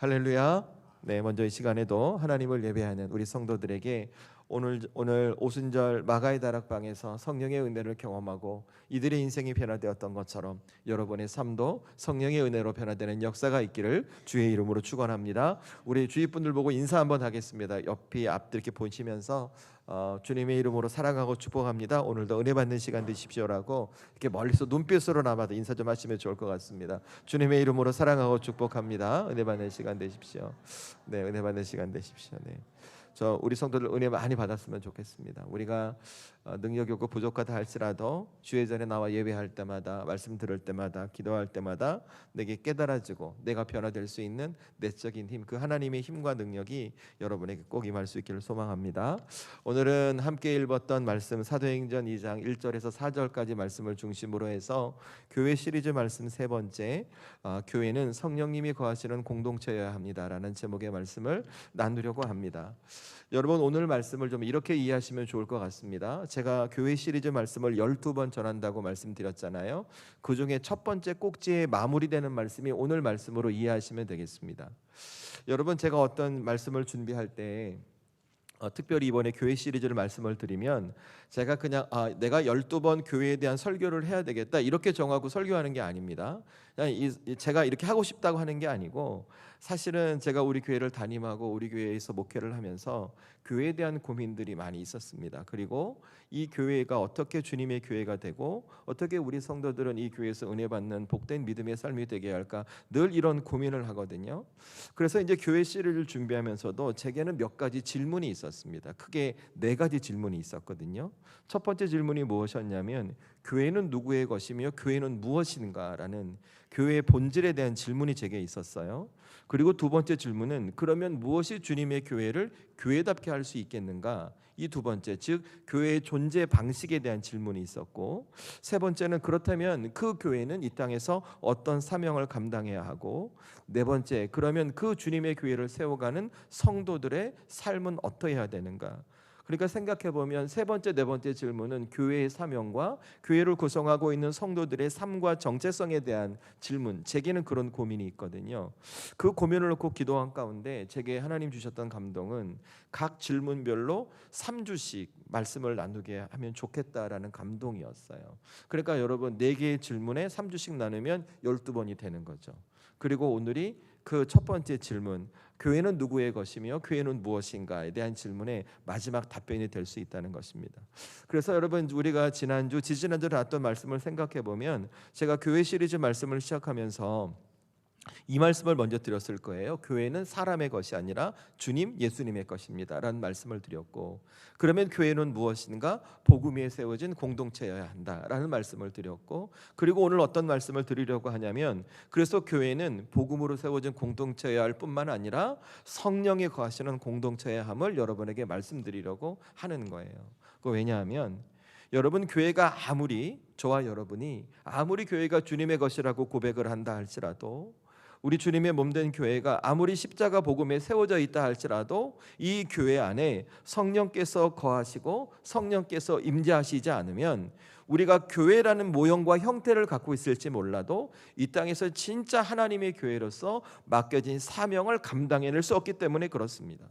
할렐루야. 네, 먼저 이 시간에도 하나님을 예배하는 우리 성도들에게 오늘 오순절 마가의 다락방에서 성령의 은혜를 경험하고 이들의 인생이 변화되었던 것처럼 여러분의 삶도 성령의 은혜로 변화되는 역사가 있기를 주의 이름으로 축원합니다. 우리 주위 분들 보고 인사 한번 하겠습니다. 옆이 앞들 이렇게 보시면서 주님의 이름으로 사랑하고 축복합니다. 오늘도 은혜 받는 시간 되십시오라고 이렇게 멀리서 눈빛으로나마도 인사 좀 하시면 좋을 것 같습니다. 주님의 이름으로 사랑하고 축복합니다. 은혜 받는 시간 되십시오. 네, 은혜 받는 시간 되십시오. 네. 우리 성도들 은혜 많이 받았으면 좋겠습니다. 우리가 능력이 없고 부족하다 할지라도 주의 전에 나와 예배할 때마다, 말씀 들을 때마다, 기도할 때마다 내게 깨달아지고 내가 변화될 수 있는 내적인 힘, 그 하나님의 힘과 능력이 여러분에게 꼭 임할 수 있기를 소망합니다. 오늘은 함께 읽었던 말씀 사도행전 2장 1절에서 4절까지 말씀을 중심으로 해서 교회 시리즈 말씀 세 번째, 교회는 성령님이 거하시는 공동체여야 합니다라는 제목의 말씀을 나누려고 합니다. 여러분, 오늘 말씀을 좀 이렇게 이해하시면 좋을 것 같습니다. 제가 교회 시리즈 말씀을 12번 전한다고 말씀드렸잖아요. 그 중에 첫 번째 꼭지에 마무리되는 말씀이 오늘 말씀으로 이해하시면 되겠습니다. 여러분, 제가 어떤 말씀을 준비할 때 특별히 이번에 교회 시리즈를 말씀을 드리면 제가 그냥 내가 12번 교회에 대한 설교를 해야 되겠다 이렇게 정하고 설교하는 게 아닙니다. 그냥 제가 이렇게 하고 싶다고 하는 게 아니고, 사실은 제가 우리 교회를 담임하고 우리 교회에서 목회를 하면서 교회에 대한 고민들이 많이 있었습니다. 그리고 이 교회가 어떻게 주님의 교회가 되고 어떻게 우리 성도들은 이 교회에서 은혜 받는 복된 믿음의 삶이 되게 할까, 늘 이런 고민을 하거든요. 그래서 이제 교회 시리즈를 준비하면서도 제게는 몇 가지 질문이 있었습니다. 크게 네 가지 질문이 있었거든요. 첫 번째 질문이 무엇이었냐면, 교회는 누구의 것이며 교회는 무엇인가라는 교회의 본질에 대한 질문이 제게 있었어요. 그리고 두 번째 질문은, 그러면 무엇이 주님의 교회를 교회답게 할 수 있겠는가? 이 두 번째, 즉 교회의 존재 방식에 대한 질문이 있었고, 세 번째는 그렇다면 그 교회는 이 땅에서 어떤 사명을 감당해야 하고, 네 번째, 그러면 그 주님의 교회를 세워가는 성도들의 삶은 어떠해야 되는가? 그러니까 생각해 보면 세 번째, 네 번째 질문은 교회의 사명과 교회를 구성하고 있는 성도들의 삶과 정체성에 대한 질문, 제게는 그런 고민이 있거든요. 그 고민을 놓고 기도한 가운데 제게 하나님 주셨던 감동은 각 질문별로 3주씩 말씀을 나누게 하면 좋겠다라는 감동이었어요. 그러니까 여러분, 4개의 질문에 3주씩 나누면 12번이 되는 거죠. 그리고 오늘이 그 첫 번째 질문, 교회는 누구의 것이며 교회는 무엇인가에 대한 질문의 마지막 답변이 될 수 있다는 것입니다. 그래서 여러분, 우리가 지지난주 나왔던 말씀을 생각해 보면, 제가 교회 시리즈 말씀을 시작하면서 이 말씀을 먼저 드렸을 거예요. 교회는 사람의 것이 아니라 주님, 예수님의 것입니다 라는 말씀을 드렸고, 그러면 교회는 무엇인가? 복음 위에 세워진 공동체여야 한다라는 말씀을 드렸고, 그리고 오늘 어떤 말씀을 드리려고 하냐면, 그래서 교회는 복음으로 세워진 공동체여야 할 뿐만 아니라 성령이 거하시는 공동체여야 함을 여러분에게 말씀드리려고 하는 거예요. 왜냐하면 여러분, 교회가 아무리, 저와 여러분이 아무리 교회가 주님의 것이라고 고백을 한다 할지라도, 우리 주님의 몸된 교회가 아무리 십자가 복음에 세워져 있다 할지라도 이 교회 안에 성령께서 거하시고 성령께서 임재하시지 않으면, 우리가 교회라는 모형과 형태를 갖고 있을지 몰라도 이 땅에서 진짜 하나님의 교회로서 맡겨진 사명을 감당해낼 수 없기 때문에 그렇습니다.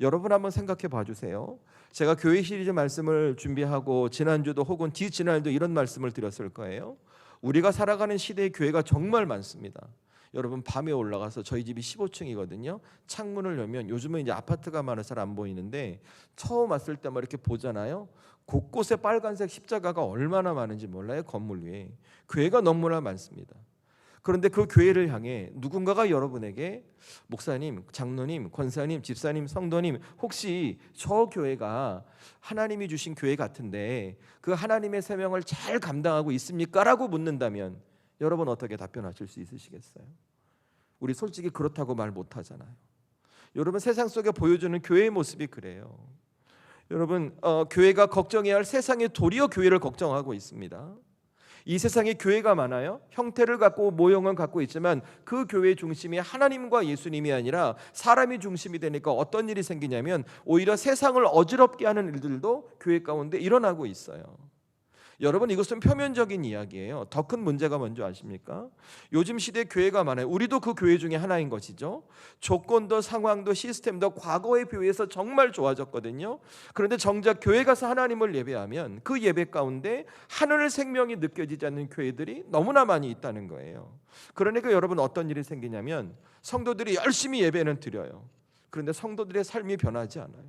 여러분, 한번 생각해 봐주세요. 제가 교회 시리즈 말씀을 준비하고 지난주도 혹은 뒤지난주도 이런 말씀을 드렸을 거예요. 우리가 살아가는 시대의 교회가 정말 많습니다. 여러분, 밤에 올라가서, 저희 집이 15층이거든요. 창문을 열면, 요즘은 이제 아파트가 많아서 잘 안 보이는데 처음 왔을 때만 이렇게 보잖아요. 곳곳에 빨간색 십자가가 얼마나 많은지 몰라요. 건물 위에 교회가 너무나 많습니다. 그런데 그 교회를 향해 누군가가 여러분에게, 목사님, 장로님, 권사님, 집사님, 성도님, 혹시 저 교회가 하나님이 주신 교회 같은데 그 하나님의 사명을 잘 감당하고 있습니까? 라고 묻는다면 여러분, 어떻게 답변하실 수 있으시겠어요? 우리 솔직히 그렇다고 말 못하잖아요. 여러분, 세상 속에 보여주는 교회의 모습이 그래요. 여러분, 교회가 걱정해야 할 세상이 도리어 교회를 걱정하고 있습니다. 이 세상에 교회가 많아요. 형태를 갖고 모형을 갖고 있지만 그 교회의 중심이 하나님과 예수님이 아니라 사람이 중심이 되니까 어떤 일이 생기냐면, 오히려 세상을 어지럽게 하는 일들도 교회 가운데 일어나고 있어요. 여러분, 이것은 표면적인 이야기예요. 더 큰 문제가 뭔지 아십니까? 요즘 시대 교회가 많아요. 우리도 그 교회 중에 하나인 것이죠. 조건도 상황도 시스템도 과거에 비해서 정말 좋아졌거든요. 그런데 정작 교회 가서 하나님을 예배하면 그 예배 가운데 하늘 생명이 느껴지지 않는 교회들이 너무나 많이 있다는 거예요. 그러니까 여러분, 어떤 일이 생기냐면 성도들이 열심히 예배는 드려요. 그런데 성도들의 삶이 변하지 않아요.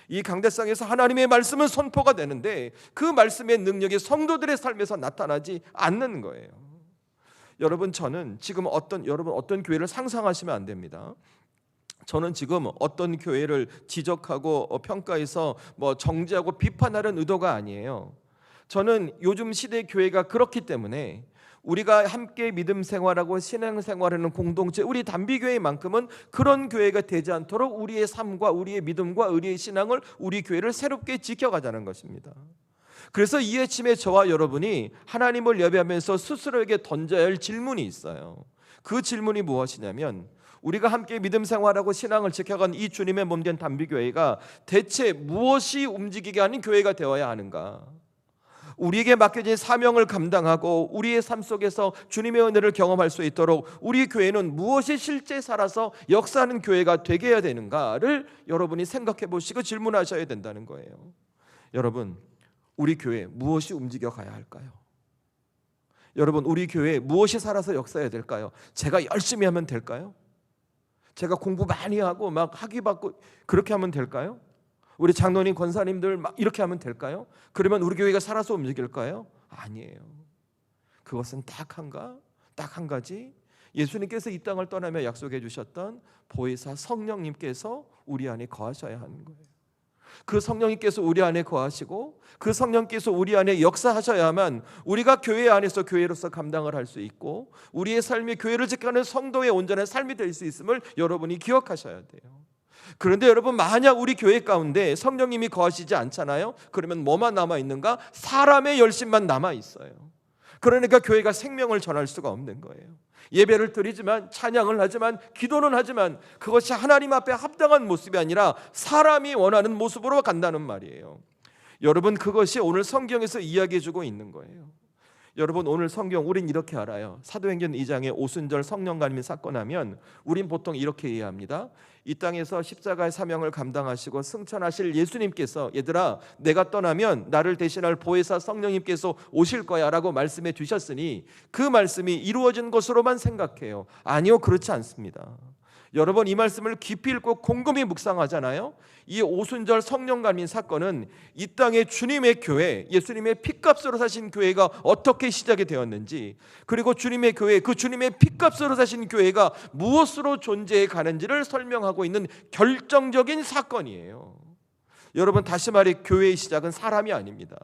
이 강대상에서 하나님의 말씀은 선포가 되는데 그 말씀의 능력이 성도들의 삶에서 나타나지 않는 거예요. 여러분, 저는 지금 어떤 교회를 상상하시면 안 됩니다. 저는 지금 어떤 교회를 지적하고 평가해서 정죄하고 비판하려는 의도가 아니에요. 저는 요즘 시대 교회가 그렇기 때문에 우리가 함께 믿음 생활하고 신앙 생활하는 공동체, 우리 단비교회만큼은 그런 교회가 되지 않도록 우리의 삶과 우리의 믿음과 우리의 신앙을, 우리 교회를 새롭게 지켜가자는 것입니다. 그래서 이 아침에 저와 여러분이 하나님을 예배하면서 스스로에게 던져야 할 질문이 있어요. 그 질문이 무엇이냐면, 우리가 함께 믿음 생활하고 신앙을 지켜간 이 주님의 몸된 단비교회가 대체 무엇이 움직이게 하는 교회가 되어야 하는가? 우리에게 맡겨진 사명을 감당하고 우리의 삶 속에서 주님의 은혜를 경험할 수 있도록 우리 교회는 무엇이 실제 살아서 역사하는 교회가 되게 해야 되는가를 여러분이 생각해 보시고 질문하셔야 된다는 거예요. 여러분, 우리 교회 무엇이 움직여 가야 할까요? 여러분, 우리 교회 무엇이 살아서 역사해야 될까요? 제가 열심히 하면 될까요? 제가 공부 많이 하고 막 학위 받고 그렇게 하면 될까요? 우리 장로님, 권사님들 막 이렇게 하면 될까요? 그러면 우리 교회가 살아서 움직일까요? 아니에요. 그것은 딱 한 가지, 예수님께서 이 땅을 떠나며 약속해 주셨던 보혜사 성령님께서 우리 안에 거하셔야 하는 거예요. 그 성령님께서 우리 안에 거하시고 그 성령께서 우리 안에 역사하셔야만 우리가 교회 안에서 교회로서 감당을 할 수 있고 우리의 삶이 교회를 지켜가는 성도의 온전한 삶이 될 수 있음을 여러분이 기억하셔야 돼요. 그런데 여러분, 만약 우리 교회 가운데 성령님이 거하시지 않잖아요. 그러면 뭐만 남아있는가? 사람의 열심만 남아있어요. 그러니까 교회가 생명을 전할 수가 없는 거예요. 예배를 드리지만, 찬양을 하지만, 기도는 하지만 그것이 하나님 앞에 합당한 모습이 아니라 사람이 원하는 모습으로 간다는 말이에요. 여러분, 그것이 오늘 성경에서 이야기해주고 있는 거예요. 여러분, 오늘 성경 우린 이렇게 알아요. 사도행전 2장에 오순절 성령 감림 사건 하면 우린 보통 이렇게 이해합니다. 이 땅에서 십자가의 사명을 감당하시고 승천하실 예수님께서, 얘들아, 내가 떠나면 나를 대신할 보혜사 성령님께서 오실 거야 라고 말씀해 주셨으니 그 말씀이 이루어진 것으로만 생각해요. 아니요, 그렇지 않습니다. 여러분, 이 말씀을 깊이 읽고 곰곰이 묵상하잖아요. 이 오순절 성령 감림 사건은 이 땅의 주님의 교회, 예수님의 피값으로 사신 교회가 어떻게 시작이 되었는지, 그리고 주님의 교회, 그 주님의 피값으로 사신 교회가 무엇으로 존재해 가는지를 설명하고 있는 결정적인 사건이에요. 여러분, 다시 말해 교회의 시작은 사람이 아닙니다.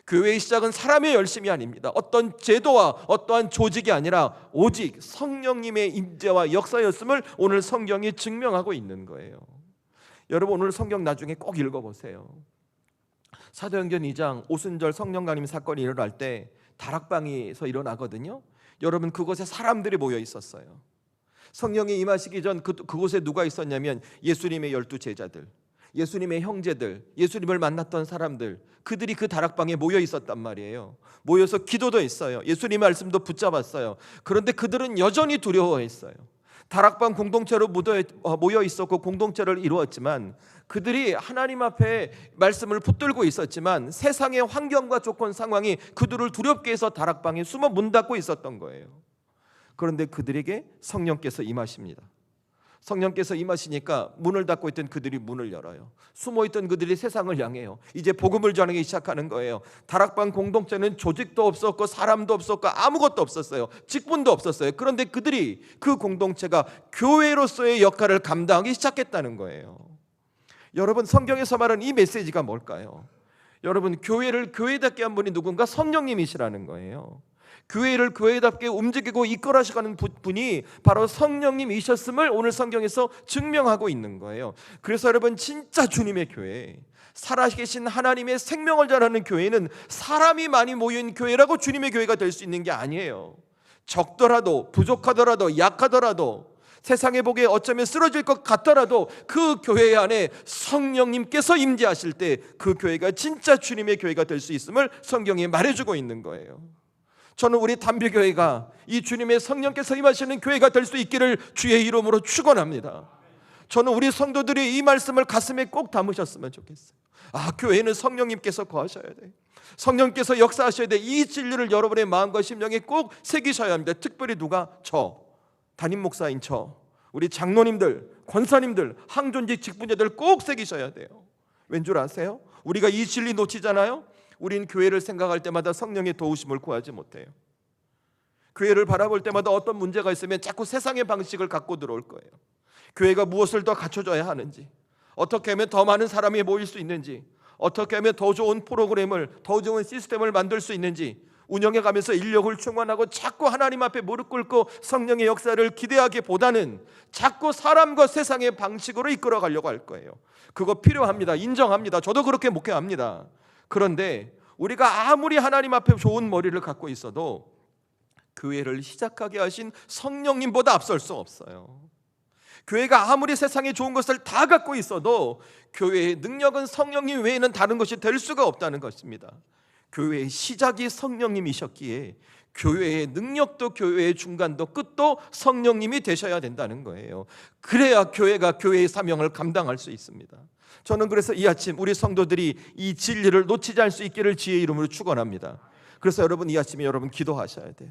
교회의 시작은 사람의 열심이 아닙니다. 어떤 제도와 어떠한 조직이 아니라 오직 성령님의 임재와 역사였음을 오늘 성경이 증명하고 있는 거예요. 여러분, 오늘 성경 나중에 꼭 읽어보세요. 사도행전 2장 오순절 성령 감림 사건이 일어날 때 다락방에서 일어나거든요. 여러분, 그곳에 사람들이 모여 있었어요. 성령이 임하시기 전 그곳에 누가 있었냐면 예수님의 12제자들, 예수님의 형제들, 예수님을 만났던 사람들, 그들이 그 다락방에 모여 있었단 말이에요. 모여서 기도도 했어요. 예수님의 말씀도 붙잡았어요. 그런데 그들은 여전히 두려워했어요. 다락방 공동체로 모여 있었고 공동체를 이루었지만 그들이 하나님 앞에 말씀을 붙들고 있었지만 세상의 환경과 조건 상황이 그들을 두렵게 해서 다락방에 숨어 문 닫고 있었던 거예요. 그런데 그들에게 성령께서 임하십니다. 성령께서 임하시니까 문을 닫고 있던 그들이 문을 열어요. 숨어있던 그들이 세상을 향해요. 이제 복음을 전하기 시작하는 거예요. 다락방 공동체는 조직도 없었고 사람도 없었고 아무것도 없었어요. 직분도 없었어요. 그런데 그들이, 그 공동체가 교회로서의 역할을 감당하기 시작했다는 거예요. 여러분, 성경에서 말하는 이 메시지가 뭘까요? 여러분, 교회를 교회답게 한 분이 누군가? 성령님이시라는 거예요. 교회를 교회답게 움직이고 이끌어가시는 분이 바로 성령님이셨음을 오늘 성경에서 증명하고 있는 거예요. 그래서 여러분, 진짜 주님의 교회, 살아계신 하나님의 생명을 전하는 교회는 사람이 많이 모인 교회라고 주님의 교회가 될 수 있는 게 아니에요. 적더라도, 부족하더라도, 약하더라도 세상에 보기에 어쩌면 쓰러질 것 같더라도 그 교회 안에 성령님께서 임재하실 때 그 교회가 진짜 주님의 교회가 될 수 있음을 성경이 말해주고 있는 거예요. 저는 우리 담비교회가 이 주님의 성령께서 임하시는 교회가 될 수 있기를 주의 이름으로 축원합니다. 저는 우리 성도들이 이 말씀을 가슴에 꼭 담으셨으면 좋겠어요. 교회는 성령님께서 거하셔야 돼. 성령께서 역사하셔야 돼. 이 진리를 여러분의 마음과 심령에 꼭 새기셔야 합니다. 특별히 누가? 담임 목사인 우리 장로님들, 권사님들, 항존직 직분자들 꼭 새기셔야 돼요. 왠 줄 아세요? 우리가 이 진리 놓치잖아요. 우린 교회를 생각할 때마다 성령의 도우심을 구하지 못해요. 교회를 바라볼 때마다 어떤 문제가 있으면 자꾸 세상의 방식을 갖고 들어올 거예요. 교회가 무엇을 더 갖춰줘야 하는지, 어떻게 하면 더 많은 사람이 모일 수 있는지, 어떻게 하면 더 좋은 프로그램을, 더 좋은 시스템을 만들 수 있는지 운영해 가면서 인력을 충원하고 자꾸 하나님 앞에 무릎 꿇고 성령의 역사를 기대하기보다는 자꾸 사람과 세상의 방식으로 이끌어 가려고 할 거예요. 그거 필요합니다. 인정합니다. 저도 그렇게 목회합니다. 그런데 우리가 아무리 하나님 앞에 좋은 머리를 갖고 있어도 교회를 시작하게 하신 성령님보다 앞설 수 없어요. 교회가 아무리 세상에 좋은 것을 다 갖고 있어도 교회의 능력은 성령님 외에는 다른 것이 될 수가 없다는 것입니다. 교회의 시작이 성령님이셨기에 교회의 능력도 교회의 중간도 끝도 성령님이 되셔야 된다는 거예요. 그래야 교회가 교회의 사명을 감당할 수 있습니다. 저는 그래서 이 아침 우리 성도들이 이 진리를 놓치지 않을 수 있기를 주의 이름으로 축원합니다. 그래서 여러분 이 아침에 여러분 기도하셔야 돼요.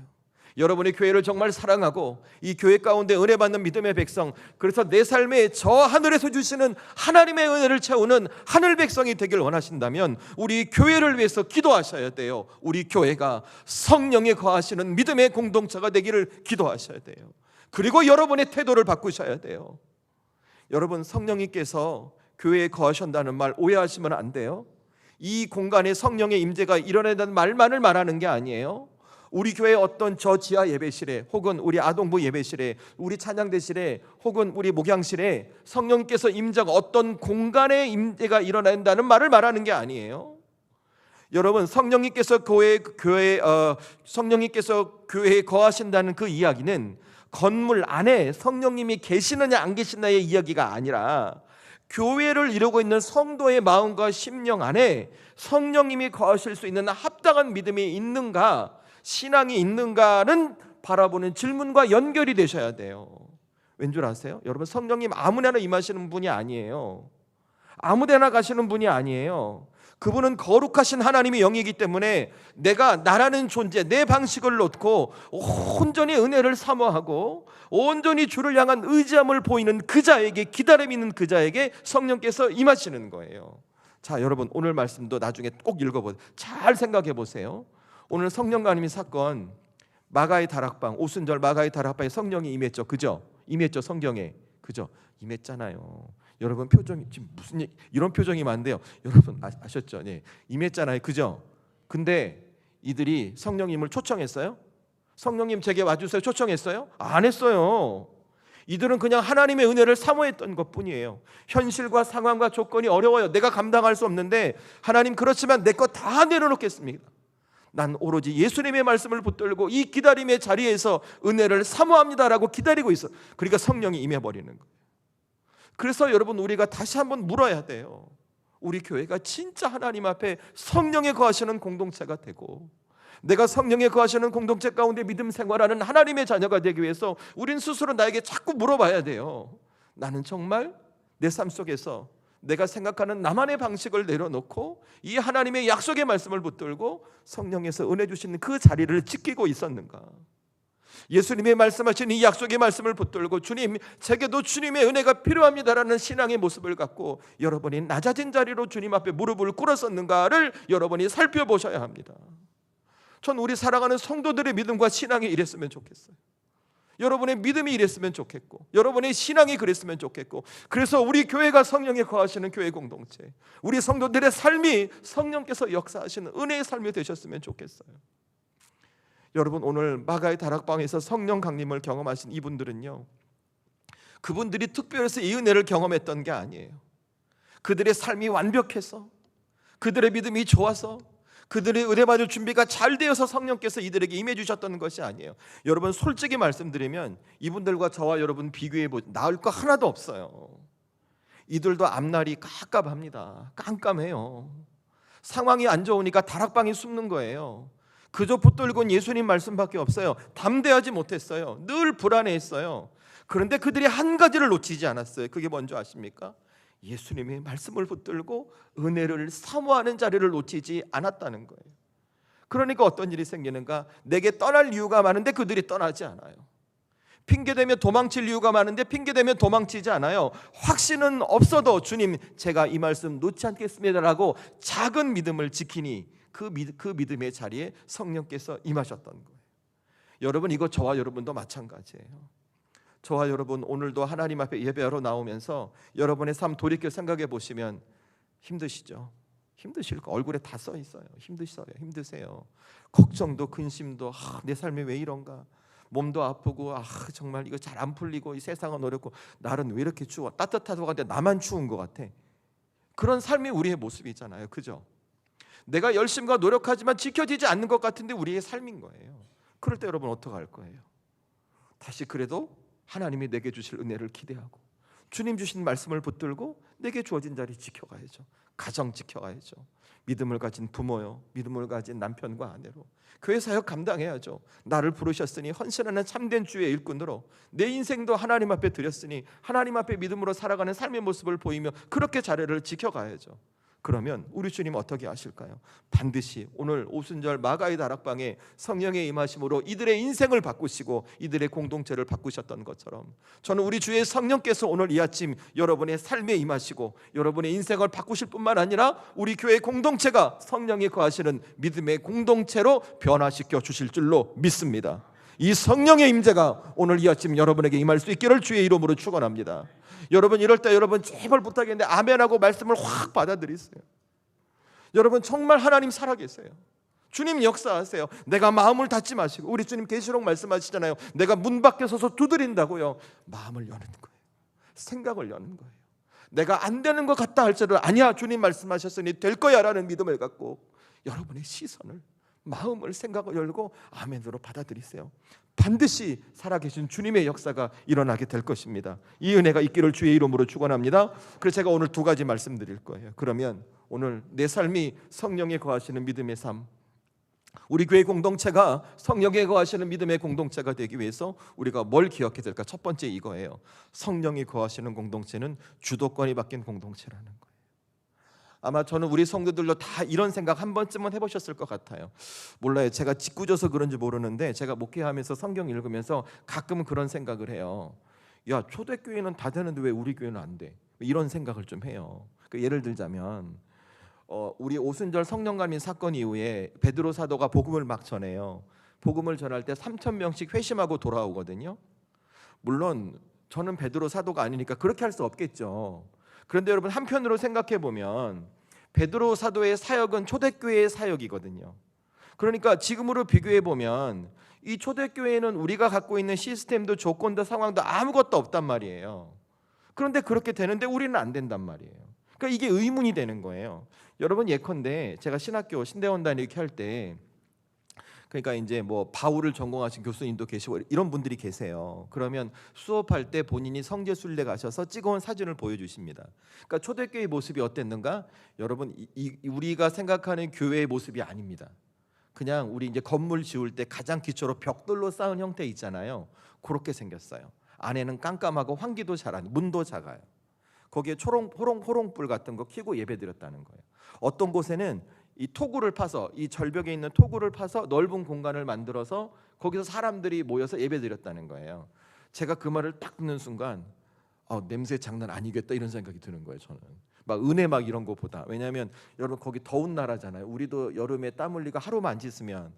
여러분의 교회를 정말 사랑하고 이 교회 가운데 은혜 받는 믿음의 백성, 그래서 내 삶에 저 하늘에서 주시는 하나님의 은혜를 채우는 하늘 백성이 되길 원하신다면 우리 교회를 위해서 기도하셔야 돼요. 우리 교회가 성령에 거하시는 믿음의 공동체가 되기를 기도하셔야 돼요. 그리고 여러분의 태도를 바꾸셔야 돼요. 여러분, 성령님께서 교회에 거하신다는 말 오해하시면 안 돼요. 이 공간에 성령의 임재가 일어난다는 말만을 말하는 게 아니에요. 우리 교회 어떤 저 지하 예배실에, 혹은 우리 아동부 예배실에, 우리 찬양대실에, 혹은 우리 목양실에 성령께서 임재가 어떤 공간에 임재가 일어난다는 말을 말하는 게 아니에요. 여러분, 성령님께서 교회에 거하신다는 그 이야기는 건물 안에 성령님이 계시느냐 안 계시느냐의 이야기가 아니라 교회를 이루고 있는 성도의 마음과 심령 안에 성령님이 거하실 수 있는 합당한 믿음이 있는가, 신앙이 있는가는 바라보는 질문과 연결이 되셔야 돼요. 왠 줄 아세요? 여러분, 성령님 아무데나 임하시는 분이 아니에요. 아무데나 가시는 분이 아니에요. 그분은 거룩하신 하나님의 영이기 때문에 내가 나라는 존재, 내 방식을 놓고 온전히 은혜를 사모하고 온전히 주를 향한 의지함을 보이는 그 자에게, 기다림 있는 그 자에게 성령께서 임하시는 거예요. 자, 여러분, 오늘 말씀도 나중에 꼭 읽어보세요. 잘 생각해 보세요. 오늘 성령 강림의 사건, 마가의 다락방, 오순절 마가의 다락방에 성령이 임했죠. 그죠? 임했죠, 성경에. 그죠? 임했잖아요. 여러분, 표정이 지금 무슨 이런 표정이 많은데요. 여러분 아셨죠? 네, 임했잖아요. 그죠? 근데 이들이 성령님을 초청했어요? 성령님 제게 와주세요 초청했어요? 안 했어요. 이들은 그냥 하나님의 은혜를 사모했던 것뿐이에요. 현실과 상황과 조건이 어려워요. 내가 감당할 수 없는데 하나님, 그렇지만 내 거 다 내려놓겠습니다. 난 오로지 예수님의 말씀을 붙들고 이 기다림의 자리에서 은혜를 사모합니다라고 기다리고 있어. 그러니까 성령이 임해버리는 거예요. 그래서 여러분, 우리가 다시 한번 물어야 돼요. 우리 교회가 진짜 하나님 앞에 성령에 거하시는 공동체가 되고, 내가 성령에 거하시는 공동체 가운데 믿음 생활하는 하나님의 자녀가 되기 위해서 우린 스스로 나에게 자꾸 물어봐야 돼요. 나는 정말 내 삶 속에서 내가 생각하는 나만의 방식을 내려놓고 이 하나님의 약속의 말씀을 붙들고 성령에서 은혜 주시는 그 자리를 지키고 있었는가? 예수님의 말씀하신 이 약속의 말씀을 붙들고 주님, 제게도 주님의 은혜가 필요합니다라는 신앙의 모습을 갖고 여러분이 낮아진 자리로 주님 앞에 무릎을 꿇었었는가를 여러분이 살펴보셔야 합니다. 전 우리 사랑하는 성도들의 믿음과 신앙이 이랬으면 좋겠어요. 여러분의 믿음이 이랬으면 좋겠고, 여러분의 신앙이 그랬으면 좋겠고, 그래서 우리 교회가 성령에 거하시는 교회 공동체, 우리 성도들의 삶이 성령께서 역사하시는 은혜의 삶이 되셨으면 좋겠어요. 여러분, 오늘 마가의 다락방에서 성령 강림을 경험하신 이분들은요, 그분들이 특별해서 이 은혜를 경험했던 게 아니에요. 그들의 삶이 완벽해서, 그들의 믿음이 좋아서, 그들이 은혜받을 준비가 잘 되어서 성령께서 이들에게 임해 주셨던 것이 아니에요. 여러분 솔직히 말씀드리면 이분들과 저와 여러분 비교해 보면 나을 거 하나도 없어요. 이들도 앞날이 깝깝합니다. 깜깜해요. 상황이 안 좋으니까 다락방에 숨는 거예요. 그저 붙들고는 예수님 말씀밖에 없어요. 담대하지 못했어요. 늘 불안해했어요. 그런데 그들이 한 가지를 놓치지 않았어요. 그게 뭔지 아십니까? 예수님의 말씀을 붙들고 은혜를 사모하는 자리를 놓치지 않았다는 거예요. 그러니까 어떤 일이 생기는가? 내게 떠날 이유가 많은데 그들이 떠나지 않아요. 핑계대며 도망칠 이유가 많은데 핑계대며 도망치지 않아요. 확신은 없어도 주님 제가 이 말씀 놓지 않겠습니다라고 작은 믿음을 지키니 그 믿음의 자리에 성령께서 임하셨던 거예요. 여러분 이거 저와 여러분도 마찬가지예요. 저와 여러분 오늘도 하나님 앞에 예배하러 나오면서 여러분의 삶 돌이켜 생각해 보시면 힘드시죠? 힘드실 거 얼굴에 다 써 있어요. 힘드세요. 걱정도 근심도 내 삶이 왜 이런가? 몸도 아프고 정말 이거 잘 안 풀리고 이 세상은 어렵고 날은 왜 이렇게 추워? 따뜻하다고 하는데 나만 추운 것 같아. 그런 삶이 우리의 모습이잖아요. 그죠? 내가 열심과 노력하지만 지켜지지 않는 것 같은데 우리의 삶인 거예요. 그럴 때 여러분 어떡할 거예요? 다시 그래도 하나님이 내게 주실 은혜를 기대하고 주님 주신 말씀을 붙들고 내게 주어진 자리 지켜가야죠. 가정 지켜가야죠. 믿음을 가진 부모요, 믿음을 가진 남편과 아내로 교회 사역 감당해야죠. 나를 부르셨으니 헌신하는 참된 주의 일꾼으로 내 인생도 하나님 앞에 드렸으니 하나님 앞에 믿음으로 살아가는 삶의 모습을 보이며 그렇게 자리를 지켜가야죠. 그러면 우리 주님 어떻게 하실까요? 반드시 오늘 오순절 마가의 다락방에 성령의 임하심으로 이들의 인생을 바꾸시고 이들의 공동체를 바꾸셨던 것처럼 저는 우리 주의 성령께서 오늘 이 아침 여러분의 삶에 임하시고 여러분의 인생을 바꾸실 뿐만 아니라 우리 교회 공동체가 성령이 거하시는 믿음의 공동체로 변화시켜 주실 줄로 믿습니다. 이 성령의 임재가 오늘 이 아침 여러분에게 임할 수 있기를 주의 이름으로 축원합니다. 여러분 이럴 때 여러분 제발 부탁인데 아멘하고 말씀을 확 받아들이세요. 여러분 정말 하나님 살아계세요. 주님 역사하세요. 내가 마음을 닫지 마시고 우리 주님 계시록 말씀하시잖아요. 내가 문 밖에 서서 두드린다고요. 마음을 여는 거예요. 생각을 여는 거예요. 내가 안 되는 것 같다 할지라도 아니야 주님 말씀하셨으니 될 거야 라는 믿음을 갖고 여러분의 시선을 마음을 생각을 열고 아멘으로 받아들이세요. 반드시 살아계신 주님의 역사가 일어나게 될 것입니다. 이 은혜가 있기를 주의 이름으로 축원합니다. 그래서 제가 오늘 두 가지 말씀드릴 거예요. 그러면 오늘 내 삶이 성령에 거하시는 믿음의 삶, 우리 교회 공동체가 성령에 거하시는 믿음의 공동체가 되기 위해서 우리가 뭘 기억해야 될까? 첫 번째 이거예요. 성령이 거하시는 공동체는 주도권이 바뀐 공동체라는 거예요. 아마 저는 우리 성도들도 다 이런 생각 한 번쯤은 해보셨을 것 같아요. 몰라요. 제가 짓궂어서 그런지 모르는데 제가 목회하면서 성경 읽으면서 가끔은 그런 생각을 해요. 야 초대교회는 다 되는데 왜 우리 교회는 안 돼? 이런 생각을 좀 해요. 예를 들자면 우리 오순절 성령감인 사건 이후에 베드로 사도가 복음을 막 전해요. 복음을 전할 때 3,000명씩 회심하고 돌아오거든요. 물론 저는 베드로 사도가 아니니까 그렇게 할 수 없겠죠. 그런데 여러분 한편으로 생각해 보면 베드로 사도의 사역은 초대교회의 사역이거든요. 그러니까 지금으로 비교해 보면 이 초대교회는 우리가 갖고 있는 시스템도 조건도 상황도 아무것도 없단 말이에요. 그런데 그렇게 되는데 우리는 안 된단 말이에요. 그러니까 이게 의문이 되는 거예요. 여러분 예컨대 제가 신학교 신대원단 이렇게 할 때 그러니까 이제 뭐 바울을 전공하신 교수님도 계시고 이런 분들이 계세요. 그러면 수업할 때 본인이 성지순례 가셔서 찍어온 사진을 보여주십니다. 그러니까 초대교회의 모습이 어땠는가? 여러분 우리가 생각하는 교회의 모습이 아닙니다. 그냥 우리 이제 건물 지을 때 가장 기초로 벽돌로 쌓은 형태 있잖아요. 그렇게 생겼어요. 안에는 깜깜하고 환기도 잘안, 문도 작아요. 거기에 호롱불 같은 거 켜고 예배드렸다는 거예요. 어떤 곳에는 이 토구를 파서 이 절벽에 있는 토구를 파서 넓은 공간을 만들어서 거기서 사람들이 모여서 예배드렸다는 거예요. 제가 그 말을 딱 듣는 순간 냄새 장난 아니겠다 이런 생각이 드는 거예요. 저는 막 은혜 막 이런 거보다. 왜냐하면 여러분 거기 더운 나라잖아요. 우리도 여름에 땀 흘리고 하루만 안 씻으면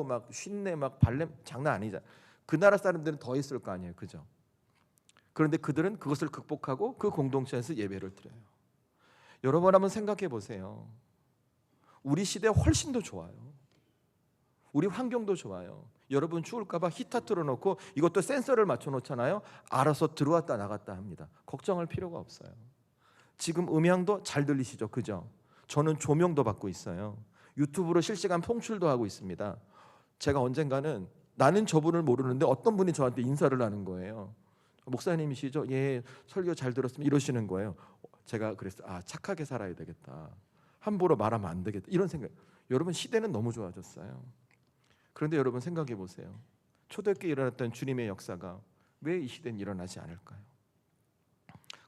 막 쉰내 막 발냄 장난 아니잖아요. 그 나라 사람들은 더 있을 거 아니에요. 그죠? 그런데 그들은 그것을 극복하고 그 공동체에서 예배를 드려요. 여러분 한번 생각해 보세요. 우리 시대 훨씬 더 좋아요. 우리 환경도 좋아요. 여러분 추울까 봐 히터 틀어놓고 이것도 센서를 맞춰놓잖아요. 알아서 들어왔다 나갔다 합니다. 걱정할 필요가 없어요. 지금 음향도 잘 들리시죠? 그죠? 저는 조명도 받고 있어요. 유튜브로 실시간 송출도 하고 있습니다. 제가 언젠가는 나는 저분을 모르는데 어떤 분이 저한테 인사를 하는 거예요. 목사님이시죠? 예, 설교 잘 들었습니다. 이러시는 거예요. 제가 그랬어요. 아, 착하게 살아야 되겠다. 함부로 말하면 안 되겠다. 이런 생각. 여러분, 시대는 너무 좋아졌어요. 그런데 여러분 생각해 보세요. 초대교회에 일어났던 주님의 역사가 왜 이 시대는 일어나지 않을까요?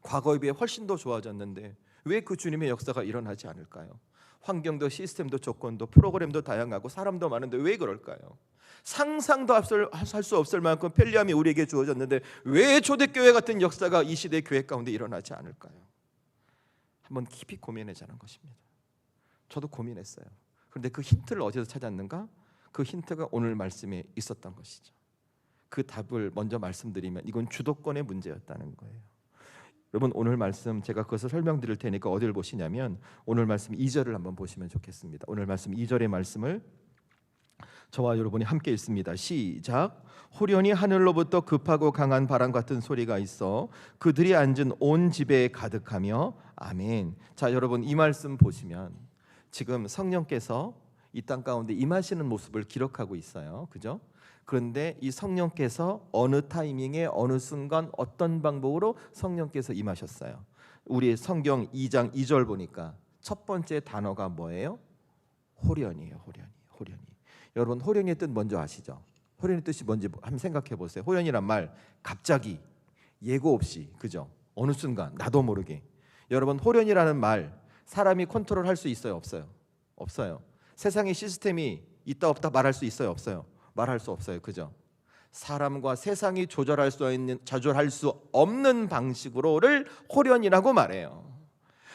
과거에 비해 훨씬 더 좋아졌는데 왜 그 주님의 역사가 일어나지 않을까요? 환경도 시스템도 조건도 프로그램도 다양하고 사람도 많은데 왜 그럴까요? 상상도 할 수 없을 만큼 편리함이 우리에게 주어졌는데 왜 초대교회 같은 역사가 이 시대 교회 가운데 일어나지 않을까요? 한번 깊이 고민해자는 것입니다. 저도 고민했어요. 그런데 그 힌트를 어디서 찾았는가? 그 힌트가 오늘 말씀에 있었던 것이죠. 그 답을 먼저 말씀드리면 이건 주도권의 문제였다는 거예요. 여러분, 오늘 말씀 제가 그것을 설명드릴 테니까 어디를 보시냐면 오늘 말씀 2절을 한번 보시면 좋겠습니다. 오늘 말씀 2절의 말씀을 저와 여러분이 함께 읽습니다. 시작. 호련히 하늘로부터 급하고 강한 바람 같은 소리가 있어 그들이 앉은 온 집에 가득하며 아멘. 자, 여러분, 이 말씀 보시면 지금 성령께서 이 땅 가운데 임하시는 모습을 기록하고 있어요. 그죠? 그런데 이 성령께서 어느 타이밍에 어느 순간 어떤 방법으로 성령께서 임하셨어요. 우리 성경 2장 2절 보니까 첫 번째 단어가 뭐예요? 호련이에요. 호련이. 여러분, 호련의 뜻 먼저 아시죠? 호련의 뜻이 뭔지 한번 생각해 보세요. 호련이란 말, 갑자기, 예고 없이, 그죠? 어느 순간 나도 모르게. 여러분, 호련이라는 말 사람이 컨트롤할 수 있어요? 없어요? 없어요. 세상의 시스템이 있다 없다 말할 수 있어요? 없어요? 말할 수 없어요. 그죠? 사람과 세상이 조절할 수 없는 방식으로를 호련이라고 말해요.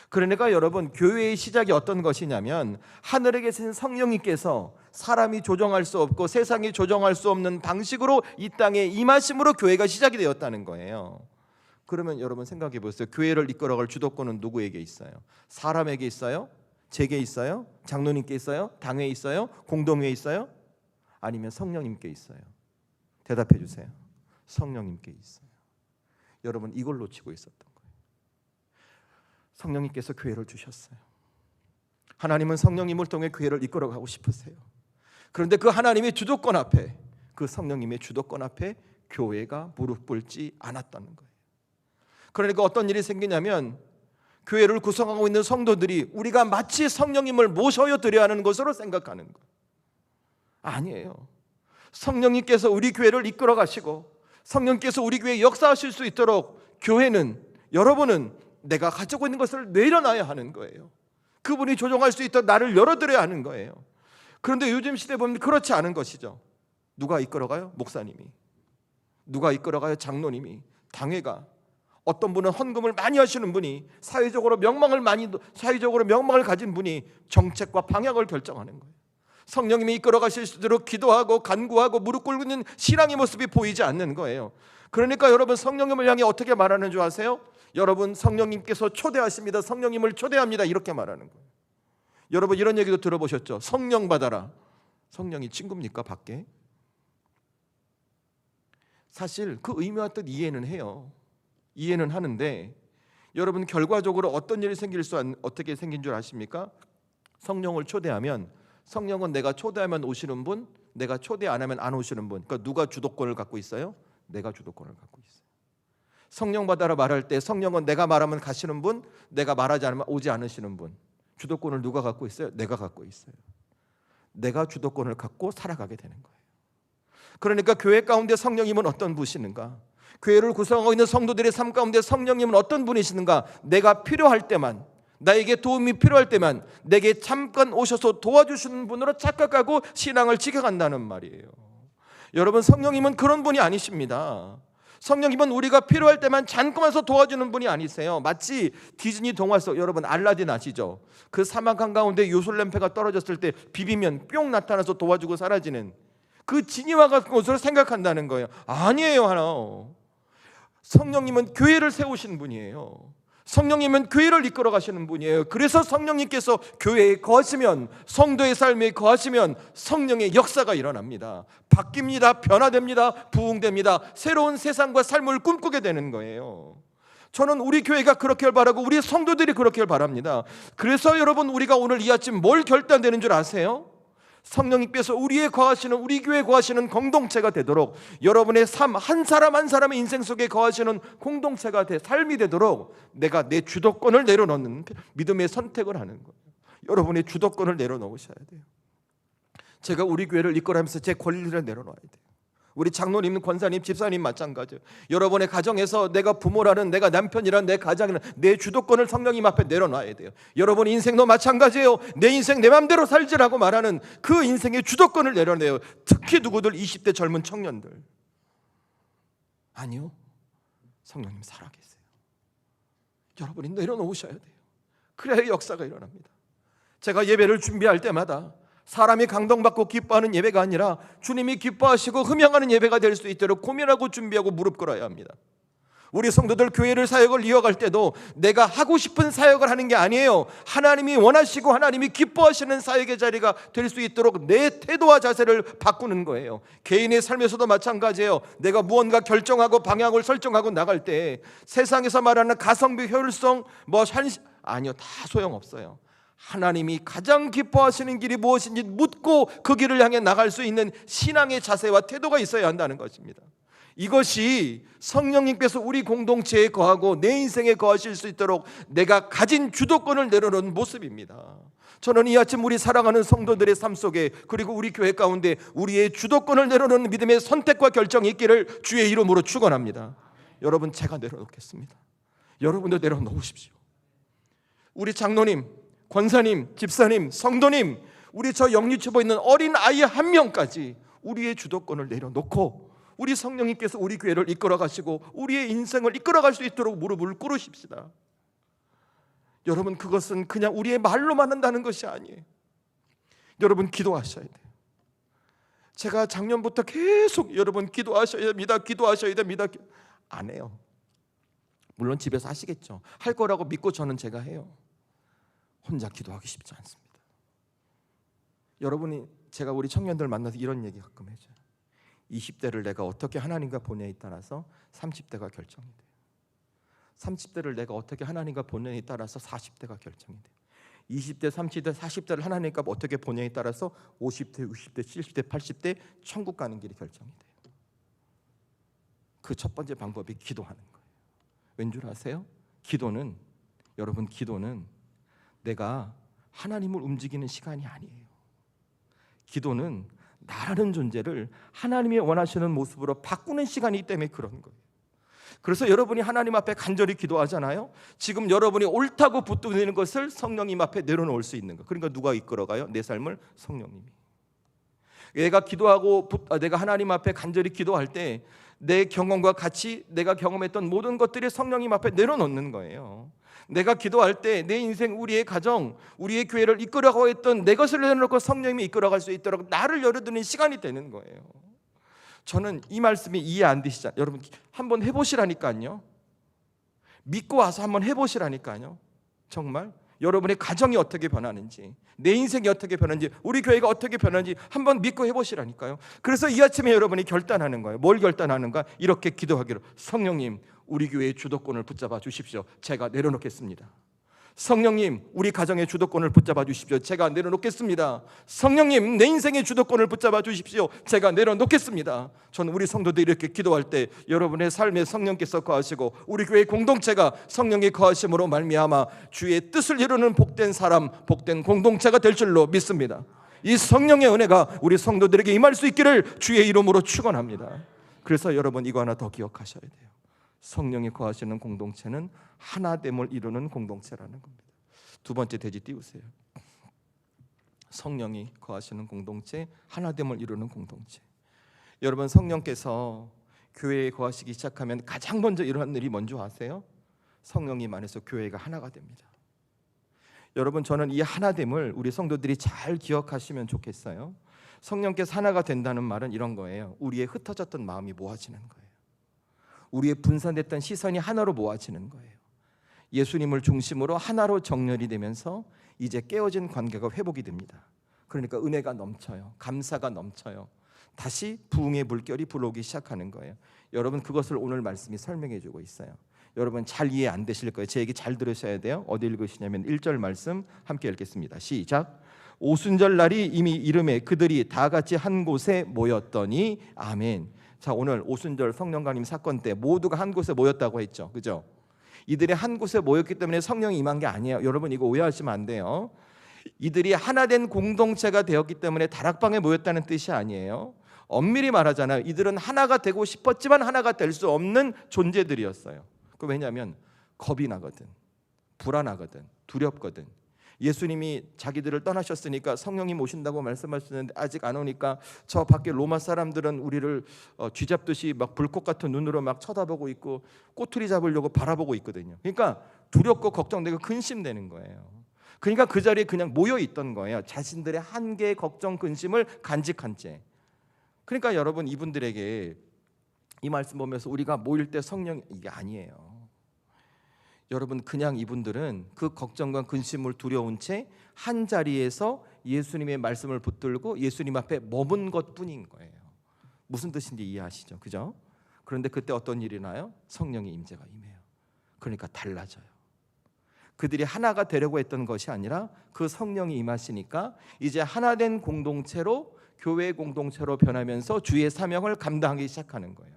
그러니까 여러분, 교회의 시작이 어떤 것이냐면 하늘에 계신 성령님께서 사람이 조정할 수 없고 세상이 조정할 수 없는 방식으로 이 땅에 임하심으로 교회가 시작이 되었다는 거예요. 그러면 여러분 생각해 보세요. 교회를 이끌어갈 주도권은 누구에게 있어요? 사람에게 있어요? 제게 있어요? 장로님께 있어요? 당회에 있어요? 공동회에 있어요? 아니면 성령님께 있어요? 대답해 주세요. 성령님께 있어요. 여러분, 이걸 놓치고 있었던 거예요. 성령님께서 교회를 주셨어요. 하나님은 성령님을 통해 교회를 이끌어가고 싶으세요. 그런데 그 하나님의 주도권 앞에, 그 성령님의 주도권 앞에 교회가 무릎 꿇지 않았다는 거예요. 그러니까 어떤 일이 생기냐면 교회를 구성하고 있는 성도들이 우리가 마치 성령님을 모셔 드려야 하는 것으로 생각하는 거예요. 아니에요. 성령님께서 우리 교회를 이끌어 가시고 성령께서 우리 교회에 역사하실 수 있도록 교회는, 여러분은 내가 가지고 있는 것을 내려놔야 하는 거예요. 그분이 조정할 수 있도록 나를 열어드려야 하는 거예요. 그런데 요즘 시대에 보면 그렇지 않은 것이죠. 누가 이끌어가요? 목사님이. 누가 이끌어가요? 장로님이. 당회가. 어떤 분은 헌금을 많이 하시는 분이, 사회적으로 명망을 가진 분이 정책과 방향을 결정하는 거예요. 성령님이 이끌어 가실 수 있도록 기도하고 간구하고 무릎 꿇고 있는 신앙의 모습이 보이지 않는 거예요. 그러니까 여러분, 성령님을 향해 어떻게 말하는 줄 아세요? 여러분, 성령님께서 초대하십니다. 성령님을 초대합니다. 이렇게 말하는 거예요. 여러분, 이런 얘기도 들어보셨죠? 성령 받아라. 성령이 친구입니까? 밖에? 사실 그 의미와 뜻 이해는 해요. 이해는 하는데 여러분, 결과적으로 어떤 일이 어떻게 생긴 줄 아십니까? 성령을 초대하면, 성령은 내가 초대하면 오시는 분, 내가 초대 안 하면 안 오시는 분. 그러니까 누가 주도권을 갖고 있어요? 내가 주도권을 갖고 있어요. 성령 받아라 말할 때 성령은 내가 말하면 가시는 분, 내가 말하지 않으면 오지 않으시는 분. 주도권을 누가 갖고 있어요? 내가 갖고 있어요. 내가 주도권을 갖고 살아가게 되는 거예요. 그러니까 교회 가운데 성령님은 어떤 분이신가? 교회를 구성하고 있는 성도들의 삶 가운데 성령님은 어떤 분이시는가? 내가 필요할 때만, 나에게 도움이 필요할 때만 내게 잠깐 오셔서 도와주시는 분으로 착각하고 신앙을 지켜간다는 말이에요. 여러분, 성령님은 그런 분이 아니십니다. 성령님은 우리가 필요할 때만 잠깐 와서 도와주는 분이 아니세요. 마치 디즈니 동화 속, 여러분 알라딘 아시죠? 그 사막 한가운데 요술램프가 떨어졌을 때 비비면 뿅 나타나서 도와주고 사라지는 그 지니와 같은 것으로 생각한다는 거예요. 아니에요. 하나, 성령님은 교회를 세우신 분이에요. 성령님은 교회를 이끌어 가시는 분이에요. 그래서 성령님께서 교회에 거하시면, 성도의 삶에 거하시면 성령의 역사가 일어납니다. 바뀝니다. 변화됩니다. 부흥됩니다. 새로운 세상과 삶을 꿈꾸게 되는 거예요. 저는 우리 교회가 그렇게 바라고 우리 성도들이 그렇게 바랍니다. 그래서 여러분, 우리가 오늘 이 아침 뭘 결단되는 줄 아세요? 성령님께서 우리의 거하시는, 우리 교회에 거하시는 공동체가 되도록, 여러분의 삶 한 사람 한 사람의 인생 속에 거하시는 공동체가 삶이 되도록 내가 내 주도권을 내려놓는 믿음의 선택을 하는 거예요. 여러분의 주도권을 내려놓으셔야 돼요. 제가 우리 교회를 이끌어가면서 제 권리를 내려놓아야 돼요. 우리 장로님, 권사님, 집사님 마찬가지예요. 여러분의 가정에서 내가 부모라는, 내가 남편이라는 내 가장이라는 내 주도권을 성령님 앞에 내려놔야 돼요. 여러분의 인생도 마찬가지예요. 내 인생 내 맘대로 살지라고 말하는 그 인생의 주도권을 내려내요. 특히 누구들 20대 젊은 청년들. 아니요, 성령님 살아계세요. 여러분이 내려놓으셔야 돼요. 그래야 역사가 일어납니다. 제가 예배를 준비할 때마다 사람이 감동받고 기뻐하는 예배가 아니라 주님이 기뻐하시고 흠양하는 예배가 될 수 있도록 고민하고 준비하고 무릎 꿇어야 합니다. 우리 성도들 교회를 사역을 이어갈 때도 내가 하고 싶은 사역을 하는 게 아니에요. 하나님이 원하시고 하나님이 기뻐하시는 사역의 자리가 될 수 있도록 내 태도와 자세를 바꾸는 거예요. 개인의 삶에서도 마찬가지예요. 내가 무언가 결정하고 방향을 설정하고 나갈 때 세상에서 말하는 가성비, 효율성, 아니요, 다 소용없어요. 하나님이 가장 기뻐하시는 길이 무엇인지 묻고 그 길을 향해 나갈 수 있는 신앙의 자세와 태도가 있어야 한다는 것입니다. 이것이 성령님께서 우리 공동체에 거하고 내 인생에 거하실 수 있도록 내가 가진 주도권을 내려놓는 모습입니다. 저는 이 아침 우리 사랑하는 성도들의 삶 속에, 그리고 우리 교회 가운데 우리의 주도권을 내려놓는 믿음의 선택과 결정이 있기를 주의 이름으로 축원합니다. 여러분, 제가 내려놓겠습니다. 여러분도 내려놓으십시오. 우리 장로님, 권사님, 집사님, 성도님, 우리 저 영유치부에 있는 어린 아이 한 명까지 우리의 주도권을 내려놓고 우리 성령님께서 우리 교회를 이끌어 가시고 우리의 인생을 이끌어 갈 수 있도록 무릎을 꿇으십시다. 여러분, 그것은 그냥 우리의 말로만 한다는 것이 아니에요. 여러분, 기도하셔야 돼요. 제가 작년부터 계속 여러분 기도하셔야 됩니다, 기도하셔야 됩니다 안 해요. 물론 집에서 하시겠죠. 할 거라고 믿고 저는 제가 해요. 혼자 기도하기 쉽지 않습니다. 여러분이, 제가 우리 청년들 만나서 이런 얘기 가끔 해줘요. 20대를 내가 어떻게 하나님과 보내에 따라서 30대가 결정이 돼요. 30대를 내가 어떻게 하나님과 보내에 따라서 40대가 결정이 돼요. 20대, 30대, 40대를 하나님과 어떻게 보내에 따라서 50대, 60대, 70대, 80대 천국 가는 길이 결정이 돼요. 그 첫 번째 방법이 기도하는 거예요. 왠 줄 아세요? 기도는, 여러분, 기도는 내가 하나님을 움직이는 시간이 아니에요. 기도는 나라는 존재를 하나님이 원하시는 모습으로 바꾸는 시간이기 때문에 그런 거예요. 그래서 여러분이 하나님 앞에 간절히 기도하잖아요. 지금 여러분이 옳다고 붙드는 것을 성령님 앞에 내려놓을 수 있는 거. 그러니까 누가 이끌어가요? 내 삶을 성령님이. 내가 하나님 앞에 간절히 기도할 때 내 경험과 같이 내가 경험했던 모든 것들이 성령님 앞에 내려놓는 거예요. 내가 기도할 때 내 인생, 우리의 가정, 우리의 교회를 이끌어가고 있던 내 것을 내려놓고 성령님이 이끌어갈 수 있도록 나를 열어두는 시간이 되는 거예요. 저는 이 말씀이 이해 안 되시잖아요. 여러분, 한번 해보시라니까요. 믿고 와서 한번 해보시라니까요. 정말 여러분의 가정이 어떻게 변하는지, 내 인생이 어떻게 변하는지, 우리 교회가 어떻게 변하는지 한번 믿고 해보시라니까요. 그래서 이 아침에 여러분이 결단하는 거예요. 뭘 결단하는가? 이렇게 기도하기로, 성령님, 우리 교회의 주도권을 붙잡아 주십시오. 제가 내려놓겠습니다. 성령님, 우리 가정의 주도권을 붙잡아 주십시오. 제가 내려놓겠습니다. 성령님, 내 인생의 주도권을 붙잡아 주십시오. 제가 내려놓겠습니다. 저는 우리 성도들이 이렇게 기도할 때 여러분의 삶에 성령께서 거하시고 우리 교회 공동체가 성령의 거하심으로 말미암아 주의 뜻을 이루는 복된 사람, 복된 공동체가 될 줄로 믿습니다. 이 성령의 은혜가 우리 성도들에게 임할 수 있기를 주의 이름으로 축원합니다. 그래서 여러분, 이거 하나 더 기억하셔야 돼요. 성령이 거하시는 공동체는 하나됨을 이루는 공동체라는 겁니다. 두 번째 돼지 띄우세요. 성령이 거하시는 공동체, 하나됨을 이루는 공동체. 여러분, 성령께서 교회에 거하시기 시작하면 가장 먼저 일어나는 일이 뭔지 아세요? 성령님 안에서 교회가 하나가 됩니다. 여러분, 저는 이 하나됨을 우리 성도들이 잘 기억하시면 좋겠어요. 성령께서 하나가 된다는 말은 이런 거예요. 우리의 흩어졌던 마음이 모아지는 거예요. 우리의 분산됐던 시선이 하나로 모아지는 거예요. 예수님을 중심으로 하나로 정렬이 되면서 이제 깨어진 관계가 회복이 됩니다. 그러니까 은혜가 넘쳐요. 감사가 넘쳐요. 다시 부흥의 물결이 불어오기 시작하는 거예요. 여러분, 그것을 오늘 말씀이 설명해 주고 있어요. 여러분 잘 이해 안 되실 거예요. 제 얘기 잘 들으셔야 돼요. 어디 읽으시냐면 1절 말씀 함께 읽겠습니다. 시작. 오순절 날이 이미 이름에 그들이 다 같이 한 곳에 모였더니 아멘. 자, 오늘 오순절 성령강림 사건 때 모두가 한 곳에 모였다고 했죠. 그죠? 이들이 한 곳에 모였기 때문에 성령이 임한 게 아니에요. 여러분 이거 오해하시면 안 돼요. 이들이 하나 된 공동체가 되었기 때문에 다락방에 모였다는 뜻이 아니에요. 엄밀히 말하잖아요. 이들은 하나가 되고 싶었지만 하나가 될 수 없는 존재들이었어요. 왜냐하면 겁이 나거든, 불안하거든, 두렵거든. 예수님이 자기들을 떠나셨으니까 성령님 오신다고 말씀하셨는데 아직 안 오니까 저 밖에 로마 사람들은 우리를 쥐잡듯이 막 불꽃 같은 눈으로 막 쳐다보고 있고 꼬투리 잡으려고 바라보고 있거든요. 그러니까 두렵고 걱정되고 근심되는 거예요. 그러니까 그 자리에 그냥 모여 있던 거예요. 자신들의 한계의 걱정, 근심을 간직한 채. 그러니까 여러분 이분들에게 이 말씀 보면서 우리가 모일 때 성령 이게 아니에요. 여러분 그냥 이분들은 그 걱정과 근심을 두려운 채 한 자리에서 예수님의 말씀을 붙들고 예수님 앞에 머문 것뿐인 거예요. 무슨 뜻인지 이해하시죠? 그죠? 그런데 그때 어떤 일이 나요? 성령의 임재가 임해요. 그러니까 달라져요. 그들이 하나가 되려고 했던 것이 아니라 그 성령이 임하시니까 이제 하나 된 공동체로, 교회 공동체로 변하면서 주의 사명을 감당하기 시작하는 거예요.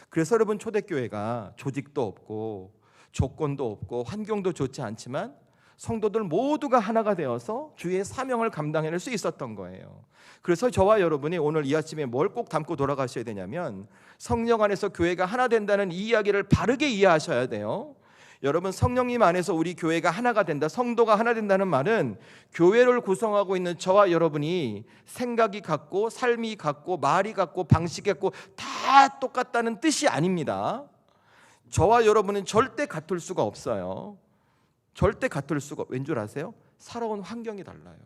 그래서 여러분 초대교회가 조직도 없고 조건도 없고 환경도 좋지 않지만 성도들 모두가 하나가 되어서 주의 사명을 감당해낼 수 있었던 거예요. 그래서 저와 여러분이 오늘 이 아침에 뭘 꼭 담고 돌아가셔야 되냐면 성령 안에서 교회가 하나 된다는 이 이야기를 바르게 이해하셔야 돼요. 여러분 성령님 안에서 우리 교회가 하나가 된다, 성도가 하나 된다는 말은 교회를 구성하고 있는 저와 여러분이 생각이 같고 삶이 같고 말이 같고 방식이 같고 다 똑같다는 뜻이 아닙니다. 저와 여러분은 절대 같을 수가 없어요. 절대 같을 수가. 왠 줄 아세요? 살아온 환경이 달라요.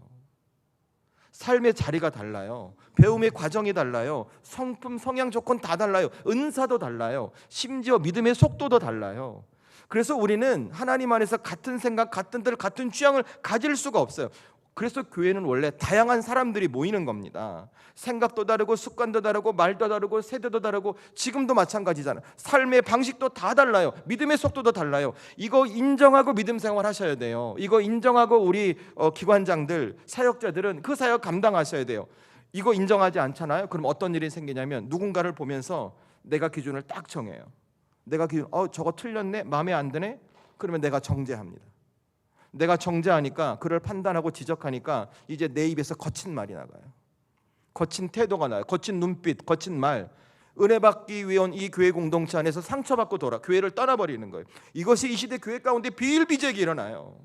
삶의 자리가 달라요. 배움의 과정이 달라요. 성품, 성향 조건 다 달라요. 은사도 달라요. 심지어 믿음의 속도도 달라요. 그래서 우리는 하나님 안에서 같은 생각, 같은 뜻, 같은 취향을 가질 수가 없어요. 그래서 교회는 원래 다양한 사람들이 모이는 겁니다. 생각도 다르고 습관도 다르고 말도 다르고 세대도 다르고 지금도 마찬가지잖아요. 삶의 방식도 다 달라요. 믿음의 속도도 달라요. 이거 인정하고 믿음 생활 하셔야 돼요. 이거 인정하고 우리 기관장들, 사역자들은 그 사역 감당하셔야 돼요. 이거 인정하지 않잖아요. 그럼 어떤 일이 생기냐면 누군가를 보면서 내가 기준을 딱 정해요. 내가 기준, 저거 틀렸네, 마음에 안 드네. 그러면 내가 정죄합니다. 내가 정죄하니까 그를 판단하고 지적하니까 이제 내 입에서 거친 말이 나가요. 거친 태도가 나요. 거친 눈빛, 거친 말. 은혜 받기 위한 이 교회 공동체 안에서 상처받고 교회를 떠나버리는 거예요. 이것이 이 시대 교회 가운데 비일비재하게 일어나요.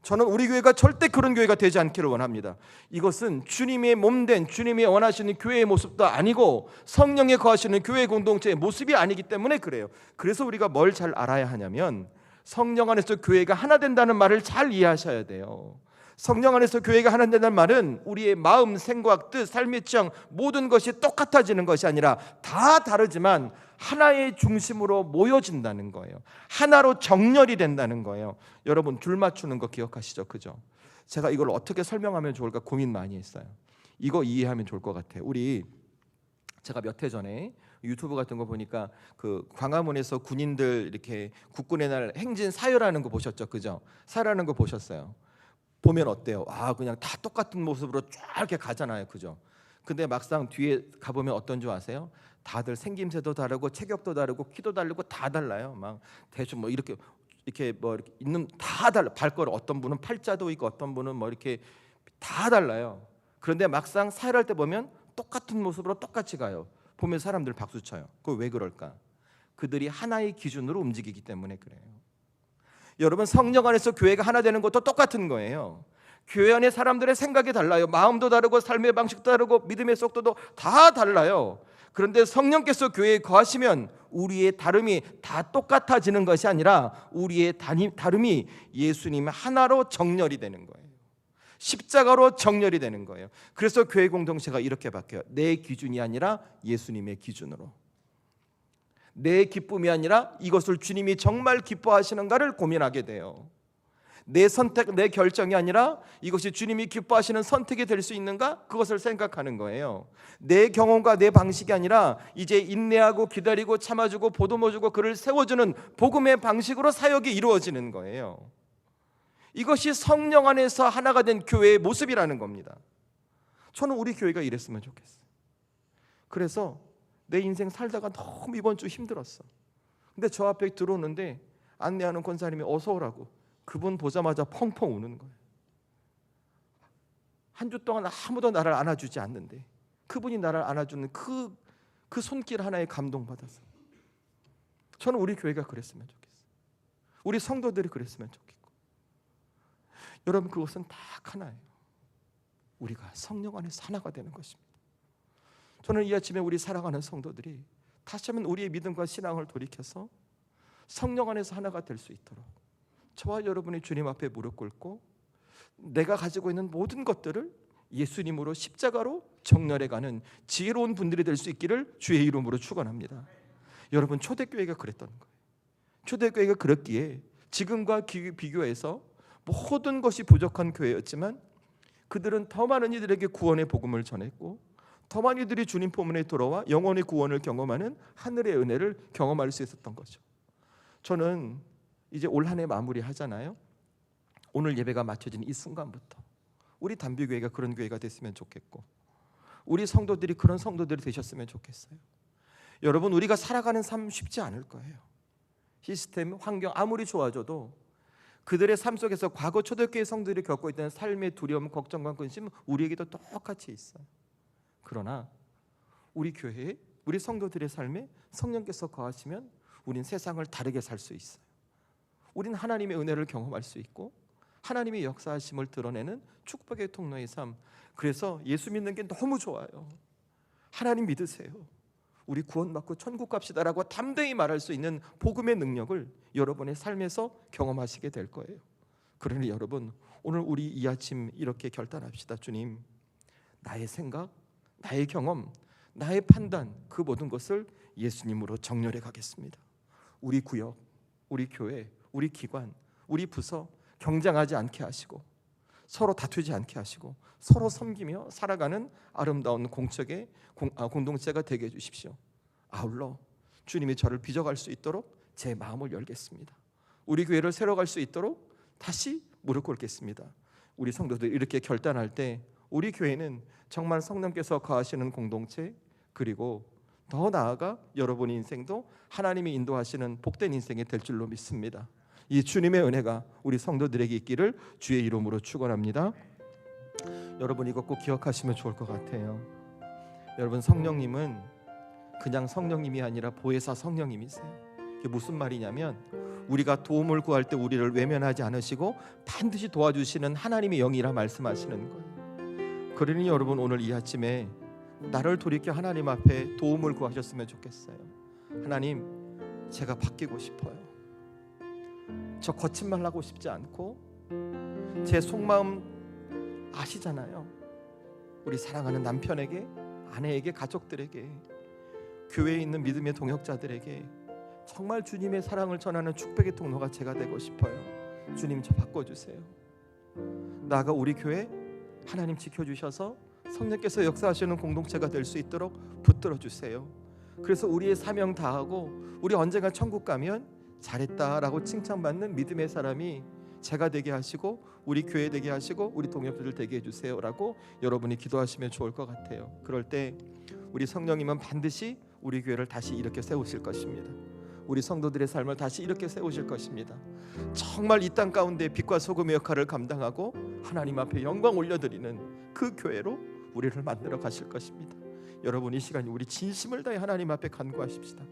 저는 우리 교회가 절대 그런 교회가 되지 않기를 원합니다. 이것은 주님의 몸된, 주님이 원하시는 교회의 모습도 아니고 성령에 거하시는 교회 공동체의 모습이 아니기 때문에 그래요. 그래서 우리가 뭘 잘 알아야 하냐면 성령 안에서 교회가 하나 된다는 말을 잘 이해하셔야 돼요. 성령 안에서 교회가 하나 된다는 말은 우리의 마음, 생각, 뜻, 삶의 취향 모든 것이 똑같아지는 것이 아니라 다 다르지만 하나의 중심으로 모여진다는 거예요. 하나로 정렬이 된다는 거예요. 여러분 줄 맞추는 거 기억하시죠? 그죠? 제가 이걸 어떻게 설명하면 좋을까 고민 많이 했어요. 이거 이해하면 좋을 것 같아요. 제가 몇 해 전에 유튜브 같은 거 보니까 그 광화문에서 군인들 이렇게 국군의 날 행진 사열하는 거 보셨죠? 그죠? 사열하는 거 보셨어요? 보면 어때요? 그냥 다 똑같은 모습으로 쫙 이렇게 가잖아요. 그죠? 근데 막상 뒤에 가보면 어떤 줄 아세요? 다들 생김새도 다르고 체격도 다르고 키도 다르고 다 달라요. 막 대충 뭐 이렇게 뭐 이렇게 있는 다 달라. 발걸음 어떤 분은 팔자도 있고 어떤 분은 뭐 이렇게 다 달라요. 그런데 막상 사열할 때 보면 똑같은 모습으로 똑같이 가요. 보면 사람들 박수 쳐요. 그거 왜 그럴까? 그들이 하나의 기준으로 움직이기 때문에 그래요. 여러분 성령 안에서 교회가 하나 되는 것도 똑같은 거예요. 교회 안에 사람들의 생각이 달라요. 마음도 다르고 삶의 방식도 다르고 믿음의 속도도 다 달라요. 그런데 성령께서 교회에 거하시면 우리의 다름이 다 똑같아지는 것이 아니라 우리의 다름이 예수님 하나로 정렬이 되는 거예요. 십자가로 정렬이 되는 거예요. 그래서 교회 공동체가 이렇게 바뀌어요. 내 기준이 아니라 예수님의 기준으로. 내 기쁨이 아니라 이것을 주님이 정말 기뻐하시는가를 고민하게 돼요. 내 선택, 내 결정이 아니라 이것이 주님이 기뻐하시는 선택이 될 수 있는가? 그것을 생각하는 거예요. 내 경험과 내 방식이 아니라 이제 인내하고 기다리고 참아주고 보듬어주고 그를 세워주는 복음의 방식으로 사역이 이루어지는 거예요. 이것이 성령 안에서 하나가 된 교회의 모습이라는 겁니다. 저는 우리 교회가 이랬으면 좋겠어요. 그래서 내 인생 살다가 너무 이번 주 힘들었어. 근데 저 앞에 들어오는데 안내하는 권사님이 어서 오라고, 그분 보자마자 펑펑 우는 거예요. 한 주 동안 아무도 나를 안아주지 않는데 그분이 나를 안아주는 그 손길 하나에 감동받아서 저는 우리 교회가 그랬으면 좋겠어요. 우리 성도들이 그랬으면 좋겠고, 여러분 그것은 딱 하나예요. 우리가 성령 안에서 하나가 되는 것입니다. 저는 이 아침에 우리 사랑하는 성도들이 다시 한번 우리의 믿음과 신앙을 돌이켜서 성령 안에서 하나가 될 수 있도록 저와 여러분이 주님 앞에 무릎 꿇고 내가 가지고 있는 모든 것들을 예수님으로 십자가로 정렬해가는 지혜로운 분들이 될 수 있기를 주의 이름으로 축원합니다. 여러분 초대교회가 그랬던 거예요. 초대교회가 그랬기에 지금과 비교해서 모든 것이 부족한 교회였지만 그들은 더 많은 이들에게 구원의 복음을 전했고 더 많은 이들이 주님 포문에 돌아와 영원의 구원을 경험하는 하늘의 은혜를 경험할 수 있었던 거죠. 저는 이제 올 한 해 마무리하잖아요. 오늘 예배가 마쳐진 이 순간부터 우리 단비교회가 그런 교회가 됐으면 좋겠고 우리 성도들이 그런 성도들이 되셨으면 좋겠어요. 여러분 우리가 살아가는 삶 쉽지 않을 거예요. 시스템, 환경 아무리 좋아져도 그들의 삶 속에서 과거 초대교회 성도들이 겪고 있던 삶의 두려움, 걱정과 근심 우리에게도 똑같이 있어요. 그러나 우리 교회에 우리 성도들의 삶에 성령께서 거하시면 우린 세상을 다르게 살 수 있어요. 우린 하나님의 은혜를 경험할 수 있고 하나님의 역사하심을 드러내는 축복의 통로의 삶. 그래서 예수 믿는 게 너무 좋아요. 하나님 믿으세요. 우리 구원받고 천국 갑시다라고 담대히 말할 수 있는 복음의 능력을 여러분의 삶에서 경험하시게 될 거예요. 그러니 여러분 오늘 우리 이 아침 이렇게 결단합시다. 주님, 나의 생각, 나의 경험, 나의 판단 그 모든 것을 예수님으로 정렬해 가겠습니다. 우리 구역, 우리 교회, 우리 기관, 우리 부서 경쟁하지 않게 하시고 서로 다투지 않게 하시고 서로 섬기며 살아가는 아름다운 공동체가 되게 해주십시오. 아울러 주님이 저를 빚어갈 수 있도록 제 마음을 열겠습니다. 우리 교회를 세워갈 수 있도록 다시 무릎 꿇겠습니다. 우리 성도들 이렇게 결단할 때 우리 교회는 정말 성령께서 거하시는 공동체, 그리고 더 나아가 여러분의 인생도 하나님이 인도하시는 복된 인생이 될 줄로 믿습니다. 이 주님의 은혜가 우리 성도들에게 있기를 주의 이름으로 축원합니다. 여러분 이거 꼭 기억하시면 좋을 것 같아요. 여러분 성령님은 그냥 성령님이 아니라 보혜사 성령님이세요. 이게 무슨 말이냐면 우리가 도움을 구할 때 우리를 외면하지 않으시고 반드시 도와주시는 하나님의 영이라 말씀하시는 거예요. 그러니 여러분 오늘 이 아침에 나를 돌이켜 하나님 앞에 도움을 구하셨으면 좋겠어요. 하나님, 제가 바뀌고 싶어요. 저 거친 말 하고 싶지 않고 제 속마음 아시잖아요. 우리 사랑하는 남편에게, 아내에게, 가족들에게, 교회에 있는 믿음의 동역자들에게 정말 주님의 사랑을 전하는 축복의 통로가 제가 되고 싶어요. 주님 저 바꿔주세요. 나아가 우리 교회 하나님 지켜주셔서 성령께서 역사하시는 공동체가 될 수 있도록 붙들어 주세요. 그래서 우리의 사명 다하고 우리 언젠가 천국 가면 잘했다라고 칭찬받는 믿음의 사람이 제가 되게 하시고 우리 교회 되게 하시고 우리 동역자들 되게 해주세요라고 여러분이 기도하시면 좋을 것 같아요. 그럴 때 우리 성령님은 반드시 우리 교회를 다시 이렇게 세우실 것입니다. 우리 성도들의 삶을 다시 이렇게 세우실 것입니다. 정말 이 땅 가운데 빛과 소금의 역할을 감당하고 하나님 앞에 영광 올려드리는 그 교회로 우리를 만들어 가실 것입니다. 여러분 이 시간 우리 진심을 다해 하나님 앞에 간구하십시다.